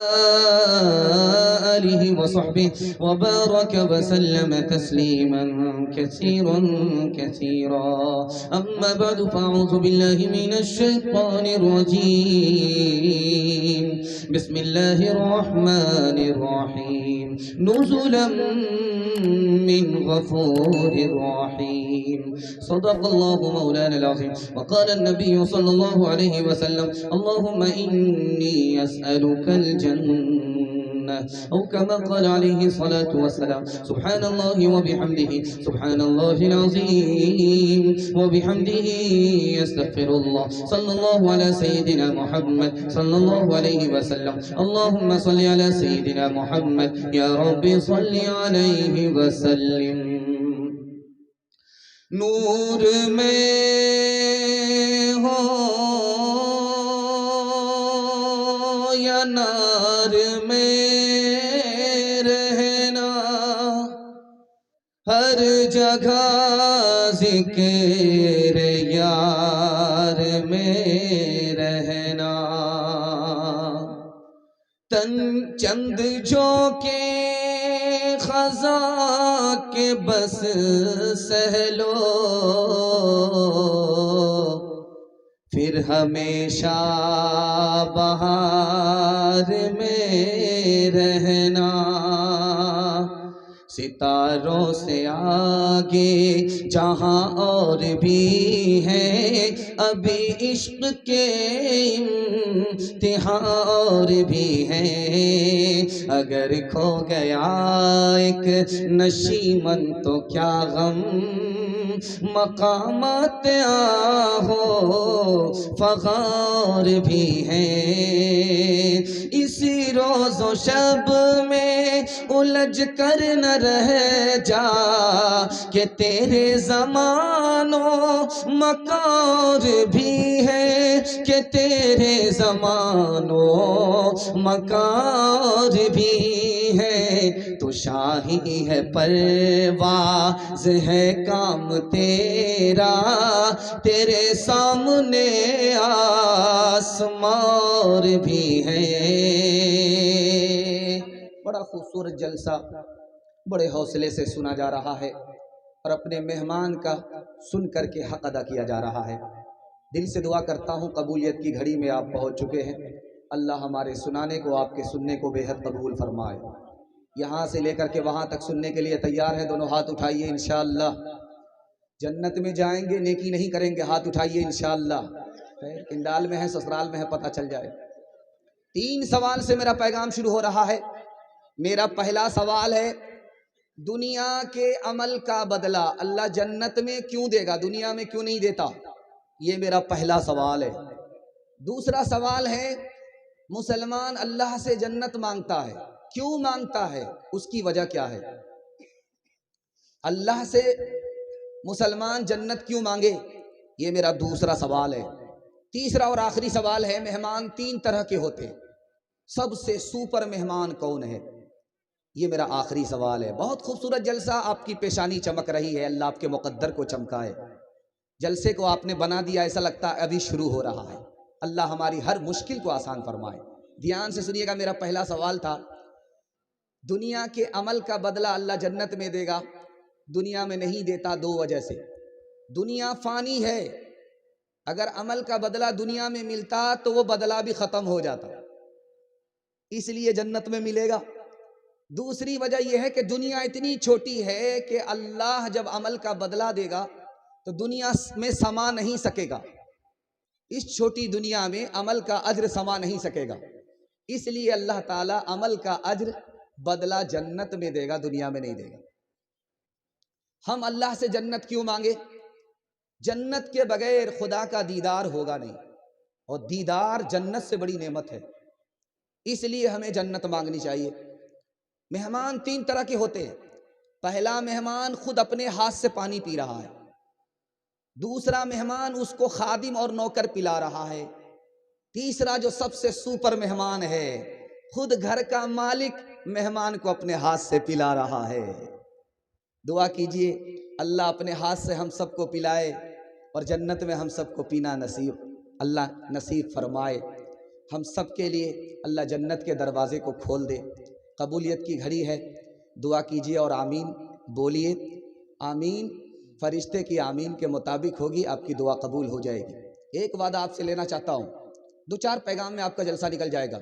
آله وصحبه وبارك وسلم تسليما كثيرا كثيرا. أما بعد فأعوذ بالله من الشيطان الرجيم. بسم الله الرحمن الرحيم. نزلا من غفور رحيم. صدق الله مولانا العظيم. وقال النبي صلى الله عليه وسلم: اللهم إني أسألك الجنة، أو كما قال عليه الصلاة والسلام. سبحان الله وبحمده، سبحان الله العظيم وبحمده، يستغفر الله. صلى الله على سيدنا محمد صلى الله عليه وسلم. اللهم صل على سيدنا محمد، يا رب صل عليه وسلم. نور میں ہو یا نار میں رہنا، ہر جگہ ذکر یار میں رہنا. تن چند جو کے خزاں کے بس سہلو، پھر ہمیشہ بہار میں رہنا. ستاروں سے آگے جہاں اور بھی ہیں، ابھی عشق کے امتحان اور بھی ہیں. اگر کھو گیا ایک نشیمن تو کیا غم، مقامات آہو فغار بھی ہیں. اسی روز و شب میں الجھ کر نہ رہ جا کہ تیرے زمان و مکار بھی ہے، کہ تیرے زمان و مکار بھی ہے. تو شاہی ہے پرواز ہے کام تیرا، تیرے سامنے آسمان بھی ہے. بڑا خوبصورت جلسہ بڑے حوصلے سے سنا جا رہا ہے اور اپنے مہمان کا سن کر کے حق ادا کیا جا رہا ہے. دل سے دعا کرتا ہوں قبولیت کی گھڑی میں آپ پہنچ چکے ہیں. اللہ ہمارے سنانے کو، آپ کے سننے کو بے حد قبول فرمائے. یہاں سے لے کر کے وہاں تک سننے کے لیے تیار ہیں؟ دونوں ہاتھ اٹھائیے. انشاءاللہ جنت میں جائیں گے نیکی نہیں کریں گے. ہاتھ اٹھائیے انشاءاللہ. کنڈال میں ہے سسرال میں ہے پتہ چل جائے. 3 سوال سے میرا پیغام شروع ہو رہا ہے. میرا پہلا سوال ہے، دنیا کے عمل کا بدلہ اللہ جنت میں کیوں دے گا، دنیا میں کیوں نہیں دیتا؟ یہ میرا پہلا سوال ہے. دوسرا سوال ہے، مسلمان اللہ سے جنت مانگتا ہے، کیوں مانگتا ہے، اس کی وجہ کیا ہے؟ اللہ سے مسلمان جنت کیوں مانگے، یہ میرا دوسرا سوال ہے. تیسرا اور آخری سوال ہے، مہمان 3 طرح کے ہوتے ہیں، سب سے سپر مہمان کون ہے، یہ میرا آخری سوال ہے. بہت خوبصورت جلسہ، آپ کی پیشانی چمک رہی ہے، اللہ آپ کے مقدر کو چمکائے. جلسے کو آپ نے بنا دیا، ایسا لگتا ہے ابھی شروع ہو رہا ہے. اللہ ہماری ہر مشکل کو آسان فرمائے. دھیان سے سنیے گا. میرا پہلا سوال تھا، دنیا کے عمل کا بدلہ اللہ جنت میں دے گا، دنیا میں نہیں دیتا 2 وجہ سے. دنیا فانی ہے، اگر عمل کا بدلہ دنیا میں ملتا تو وہ بدلہ بھی ختم ہو جاتا، اس لیے جنت میں ملے گا. دوسری وجہ یہ ہے کہ دنیا اتنی چھوٹی ہے کہ اللہ جب عمل کا بدلہ دے گا تو دنیا میں سما نہیں سکے گا. اس چھوٹی دنیا میں عمل کا اجر سما نہیں سکے گا، اس لیے اللہ تعالیٰ عمل کا اجر بدلہ جنت میں دے گا، دنیا میں نہیں دے گا. ہم اللہ سے جنت کیوں مانگے؟ جنت کے بغیر خدا کا دیدار ہوگا نہیں، اور دیدار جنت سے بڑی نعمت ہے، اس لیے ہمیں جنت مانگنی چاہیے. مہمان 3 طرح کے ہوتے ہیں. پہلا مہمان خود اپنے ہاتھ سے پانی پی رہا ہے، دوسرا مہمان اس کو خادم اور نوکر پلا رہا ہے، تیسرا جو سب سے سپر مہمان ہے، خود گھر کا مالک مہمان کو اپنے ہاتھ سے پلا رہا ہے. دعا کیجئے اللہ اپنے ہاتھ سے ہم سب کو پلائے اور جنت میں ہم سب کو پینا نصیب اللہ نصیب فرمائے. ہم سب کے لیے اللہ جنت کے دروازے کو کھول دے۔ قبولیت کی گھڑی ہے، دعا کیجیے اور آمین بولیے۔ آمین فرشتے کی آمین کے مطابق ہوگی، آپ کی دعا قبول ہو جائے گی۔ ایک وعدہ آپ سے لینا چاہتا ہوں، 2-4 پیغام میں آپ کا جلسہ نکل جائے گا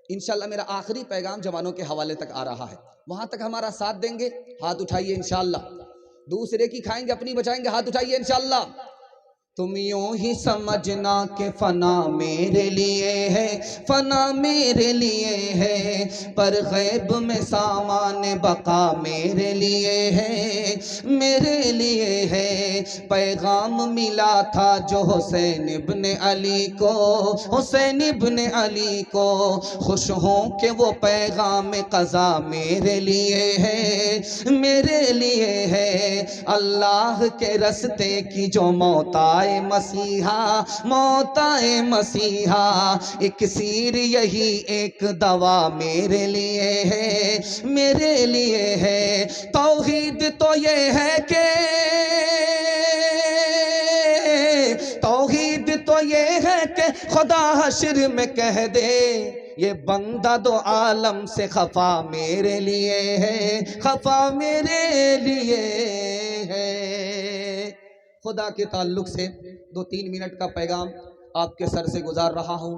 انشاءاللہ۔ میرا آخری پیغام جوانوں کے حوالے تک آ رہا ہے، وہاں تک ہمارا ساتھ دیں گے؟ ہاتھ اٹھائیے انشاءاللہ۔ دوسرے کی کھائیں گے اپنی بچائیں گے؟ ہاتھ اٹھائیے انشاءاللہ۔ تم یوں ہی سمجھنا کہ فنا میرے لیے ہے، فنا میرے لیے ہے، پر غیب میں سامان بقا میرے لیے ہے، میرے لیے ہے۔ پیغام ملا تھا جو حسین ابن علی کو، حسین ابن علی کو، خوش ہوں کہ وہ پیغام قضا میرے لیے ہے، میرے لیے ہے۔ اللہ کے رستے کی جو موت آئے مسیحا، موت آئے مسیحا، ایک سیر یہی ایک دوا میرے لیے ہے، میرے لیے ہے۔ توحید تو یہ ہے کہ، توحید تو یہ ہے کہ خدا حشر میں کہہ دے یہ بندہ دو عالم سے خفا میرے لیے ہے، خفا میرے لیے ہے۔ خدا کے تعلق سے 2-3 منٹ کا پیغام آپ کے سر سے گزار رہا ہوں۔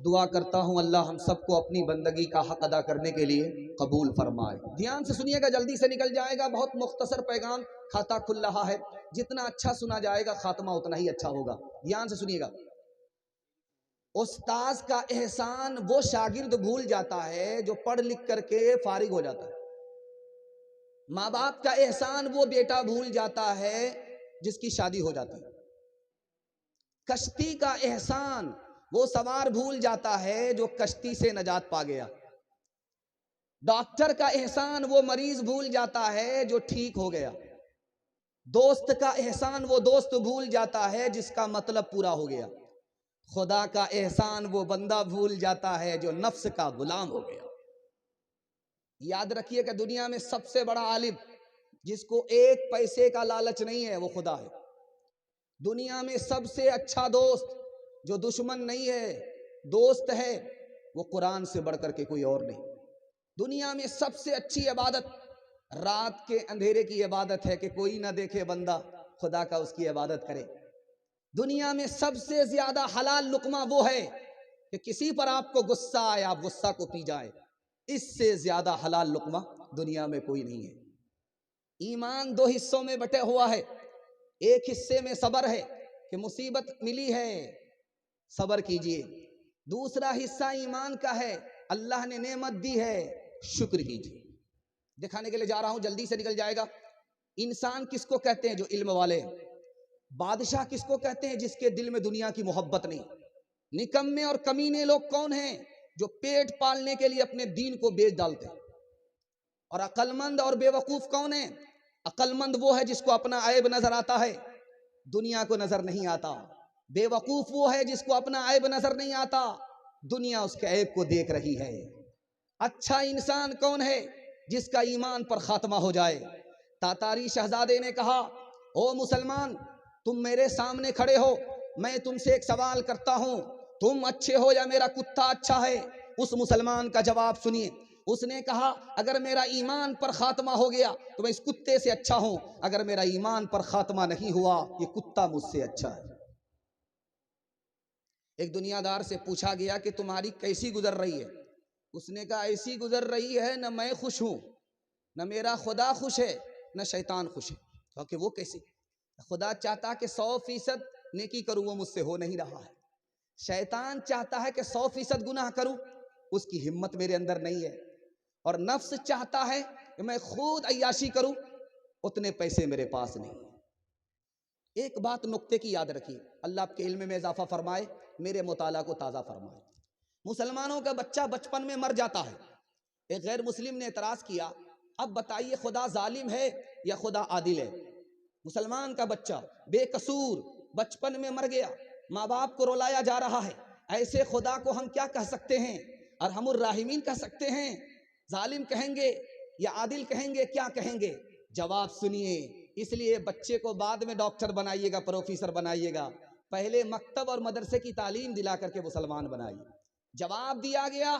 دعا کرتا ہوں اللہ ہم سب کو اپنی بندگی کا حق ادا کرنے کے لیے قبول فرمائے۔ دھیان سے سنیے گا، جلدی سے نکل جائے گا، بہت مختصر پیغام، کھاتا کھل رہا ہے۔ جتنا اچھا سنا جائے گا خاتمہ اتنا ہی اچھا ہوگا۔ دھیان سے سنیے گا۔ استاذ کا احسان وہ شاگرد بھول جاتا ہے جو پڑھ لکھ کر کے فارغ ہو جاتا ہے۔ ماں باپ کا احسان وہ بیٹا بھول جاتا ہے جس کی شادی ہو جاتی ہے۔ کشتی کا احسان وہ سوار بھول جاتا ہے جو کشتی سے نجات پا گیا۔ ڈاکٹر کا احسان وہ مریض بھول جاتا ہے جو ٹھیک ہو گیا۔ دوست کا احسان وہ دوست بھول جاتا ہے جس کا مطلب پورا ہو گیا۔ خدا کا احسان وہ بندہ بھول جاتا ہے جو نفس کا غلام ہو گیا۔ یاد رکھیے کہ دنیا میں سب سے بڑا عالم جس کو 1 پیسے کا لالچ نہیں ہے وہ خدا ہے۔ دنیا میں سب سے اچھا دوست جو دشمن نہیں ہے، دوست ہے، وہ قرآن سے بڑھ کر کے کوئی اور نہیں۔ دنیا میں سب سے اچھی عبادت رات کے اندھیرے کی عبادت ہے کہ کوئی نہ دیکھے بندہ خدا کا اس کی عبادت کرے۔ دنیا میں سب سے زیادہ حلال لقمہ وہ ہے کہ کسی پر آپ کو غصہ آئے آپ غصہ کو پی جائیں۔ اس سے زیادہ حلال لقمہ دنیا میں کوئی نہیں ہے۔ ایمان 2 حصوں میں بٹے ہوا ہے۔ ایک حصے میں صبر ہے کہ مصیبت ملی ہے، صبر کیجئے۔ دوسرا حصہ ایمان کا ہے، اللہ نے نعمت دی ہے، شکر کیجئے۔ دکھانے کے لیے جا رہا ہوں، جلدی سے نکل جائے گا۔ انسان کس کو کہتے ہیں؟ جو علم والے ہیں۔ بادشاہ کس کو کہتے ہیں؟ جس کے دل میں دنیا کی محبت نہیں۔ نکمے اور کمینے لوگ کون ہیں؟ جو پیٹ پالنے کے لیے اپنے دین کو بیچ ڈالتے ہیں۔ اور عقل مند اور بے وقوف کون ہیں؟ عقل مند وہ ہے جس کو اپنا عیب نظر آتا ہے، دنیا کو نظر نہیں آتا۔ بے وقوف وہ ہے جس کو اپنا عیب نظر نہیں آتا، دنیا اس کے عیب کو دیکھ رہی ہے۔ اچھا انسان کون ہے؟ جس کا ایمان پر خاتمہ ہو جائے۔ تاتاری شہزادے نے کہا، او مسلمان، تم میرے سامنے کھڑے ہو، میں تم سے ایک سوال کرتا ہوں، تم اچھے ہو یا میرا کتا اچھا ہے؟ اس مسلمان کا جواب سنیے۔ اس نے کہا، اگر میرا ایمان پر خاتمہ ہو گیا تو میں اس کتے سے اچھا ہوں، اگر میرا ایمان پر خاتمہ نہیں ہوا یہ کتا مجھ سے اچھا ہے۔ ایک دنیا دار سے پوچھا گیا کہ تمہاری کیسی گزر رہی ہے؟ اس نے کہا، ایسی گزر رہی ہے نہ میں خوش ہوں، نہ میرا خدا خوش ہے، نہ شیطان خوش ہے۔ کیونکہ وہ کیسی؟ خدا چاہتا کہ 100% نیکی کروں، وہ مجھ سے ہو نہیں رہا ہے۔ شیطان چاہتا ہے کہ 100% گناہ کروں، اس کی ہمت میرے اندر نہیں ہے۔ اور نفس چاہتا ہے کہ میں خود عیاشی کروں، اتنے پیسے میرے پاس نہیں ہیں۔ ایک بات نقطے کی یاد رکھیے، اللہ آپ کے علم میں اضافہ فرمائے، میرے مطالعہ کو تازہ فرمائے۔ مسلمانوں کا بچہ بچپن میں مر جاتا ہے۔ ایک غیر مسلم نے اعتراض کیا، اب بتائیے خدا ظالم ہے یا خدا عادل ہے؟ مسلمان کا بچہ بے قصور بچپن میں مر گیا، ماں باپ کو رلایا جا رہا ہے، ایسے خدا کو ہم کیا کہہ سکتے ہیں؟ ارحم الراحمین کہہ سکتے ہیں؟ ظالم کہیں گے یا عادل کہیں گے؟ کیا کہیں گے؟ جواب سنیے۔ اس لیے بچے کو بعد میں ڈاکٹر بنائیے گا، پروفیسر بنائیے گا، پہلے مکتب اور مدرسے کی تعلیم دلا کر کے مسلمان بنائیے۔ جواب دیا گیا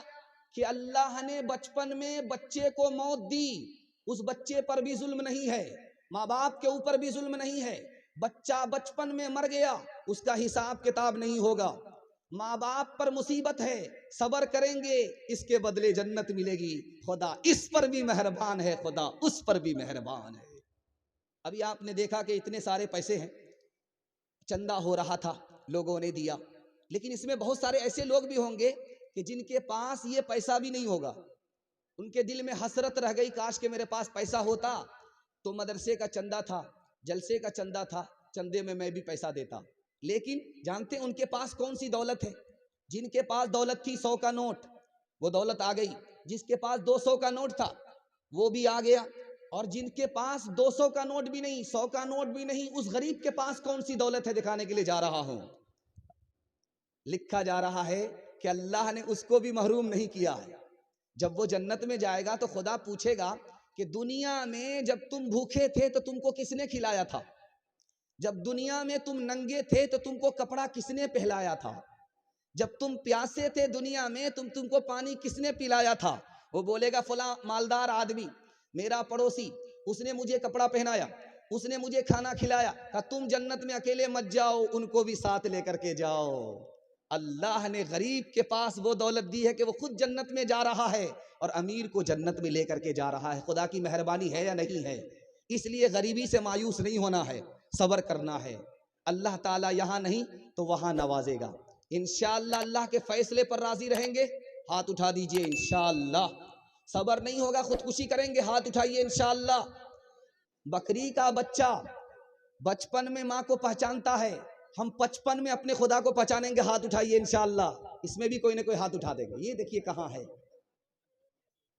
کہ اللہ نے بچپن میں بچے کو موت دی، اس بچے پر بھی ظلم نہیں ہے، ماں باپ کے اوپر بھی ظلم نہیں ہے، بچہ بچپن میں مر گیا، اس کا حساب کتاب نہیں ہوگا، ماں باپ پر مصیبت ہے، صبر کریں گے، اس کے بدلے جنت ملے گی، خدا اس پر بھی مہربان ہے، خدا اس پر بھی مہربان ہے۔ ابھی آپ نے دیکھا کہ اتنے سارے پیسے ہیں، چندہ ہو رہا تھا، لوگوں نے دیا، لیکن اس میں بہت سارے ایسے لوگ بھی ہوں گے کہ جن کے پاس یہ پیسہ بھی نہیں ہوگا، ان کے دل میں حسرت رہ گئی، کاش کہ میرے پاس پیسہ ہوتا تو مدرسے کا چندہ تھا، جلسے کا چندہ تھا، چندے میں بھی پیسہ دیتا۔ لیکن جانتے ہیں ان کے پاس کون سی دولت ہے؟ جن کے پاس دولت تھی 100 کا نوٹ، وہ دولت آ گئی، جس کے پاس 200 کا نوٹ تھا وہ بھی آ گیا، اور جن کے پاس 200 کا نوٹ بھی نہیں، 100 کا نوٹ بھی نہیں، اس غریب کے پاس کون سی دولت ہے دکھانے کے لیے جا رہا ہوں۔ لکھا جا رہا ہے کہ اللہ نے اس کو بھی محروم نہیں کیا ہے۔ جب وہ جنت میں جائے گا تو خدا پوچھے گا کہ دنیا میں جب تم بھوکے تھے تو تم کو کس نے کھلایا تھا؟ جب دنیا میں تم ننگے تھے تو تم کو کپڑا کس نے پہلایا تھا؟ جب تم پیاسے تھے دنیا میں تم کو پانی کس نے پلایا تھا؟ وہ بولے گا فلاں مالدار آدمی، میرا پڑوسی، اس نے مجھے کپڑا پہنایا، اس نے مجھے کھانا کھلایا۔ کہ تم جنت میں اکیلے مت جاؤ، ان کو بھی ساتھ لے کر کے جاؤ۔ اللہ نے غریب کے پاس وہ دولت دی ہے کہ وہ خود جنت میں جا رہا ہے اور امیر کو جنت میں لے کر کے جا رہا ہے۔ خدا کی مہربانی ہے یا نہیں ہے؟ اس لیے غریبی سے مایوس نہیں ہونا ہے، صبر کرنا ہے، اللہ تعالیٰ یہاں نہیں تو وہاں نوازے گا انشاءاللہ۔ اللہ کے فیصلے پر راضی رہیں گے، ہاتھ اٹھا دیجئے انشاءاللہ۔ صبر نہیں ہوگا خودکشی کریں گے، ہاتھ اٹھائیے انشاءاللہ۔ بکری کا بچہ بچپن میں ماں کو پہچانتا ہے، ہم 55 میں اپنے خدا کو پہچانیں گے، ہاتھ اٹھائیے انشاءاللہ۔ اس میں بھی کوئی نہ کوئی ہاتھ اٹھا دے گا۔ یہ دیکھیے کہاں ہے،